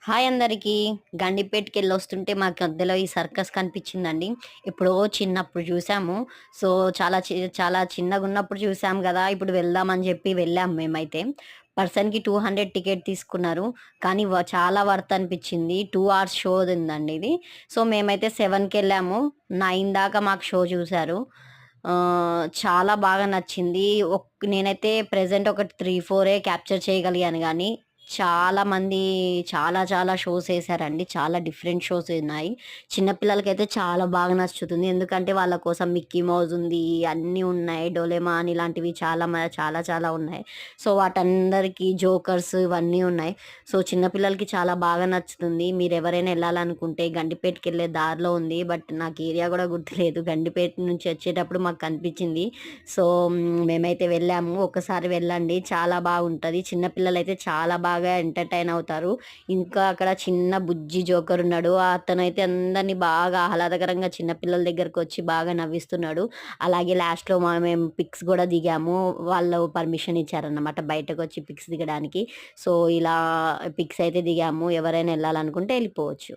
Hi అందరికీ. గండిపేటకెళ్ళొస్తుంటే మాకు మధ్యలో ఈ సర్కస్ కనిపించిందండి. ఎప్పుడో చిన్నప్పుడు చూసాము. సో, చాలా చిన్నగున్నప్పుడు చూసాం గదా! ఇప్పుడు వెళ్దామని జెప్పి వెళ్ళాం మేమైతే. పర్సన్‌కి 200 టికెట్ తీసుకున్నారు. కానీ చాలా వర్త్ అనిపించింది. 2 అవర్స్ షోదుందండి ఇది. సో, మేమైతే 7కెళ్ళాము. 9 దాకా మాకు షో చూసారు. చాలా బాగా నచ్చింది. నేనైతే ప్రెజెంట్ ఒక 3, 4 క్యాప్చర్ చేయగలిగాను గానీ చాలామంది చాలా షోస్ ఎసారండి. చాలా డిఫరెంట్ షోస్ ఉన్నాయి. చిన్న పిల్లలకైతే చాలా బాగా నచ్చుతుంది. ఎందుకంటే వాళ్ళ కోసం మిక్కీ మౌస్ ఉంది, అన్నీ ఉన్నాయి. డోరేమాన్ ఇలాంటివి చాలా ఉన్నాయి. సో, వాటందరికీ జోకర్స్ ఇవన్నీ ఉన్నాయి. సో, చిన్న పిల్లలకి చాలా బాగా నచ్చుతుంది. మీరెవరైనా ఎళ్ళాలనుకుంటే గండిపేటకెళ్ళే దారిలో ఉంది. బట్ నాకు ఏరియా గూడా గుర్తులేదు. గండిపేట నుంచి వచ్చేటప్పుడు మాకు కనిపించింది. సో, మేమైతే వెళ్ళాము. ఒక్కసారి వెళ్ళండి. చాలా బాగుంటది. చిన్న పిల్లలైతే చాలా బాగా ఎంటర్‌టైన్ అవుతారు. ఇంకా అక్కడ చిన్న బుజ్జి జోకర్ ఉన్నాడు. అతనైతే అందరిని బాగా ఆహ్లాదకరంగా చిన్న పిల్లల దగ్గరకొచ్చి బాగా నవ్విస్తున్నాడు. అలాగే లాస్ట్‌లో మేము పిక్స్ గూడా దిగాము. వాళ్ళు పర్మిషన్ ఇచ్చారన్నమాట బయటకొచ్చి పిక్స్ దిగడానికి. సో, ఇలా పిక్స్ అయితే దిగాము. ఎవరైనా ఎళ్ళాలనుకుంటే ఎళ్ళిపోవచ్చు.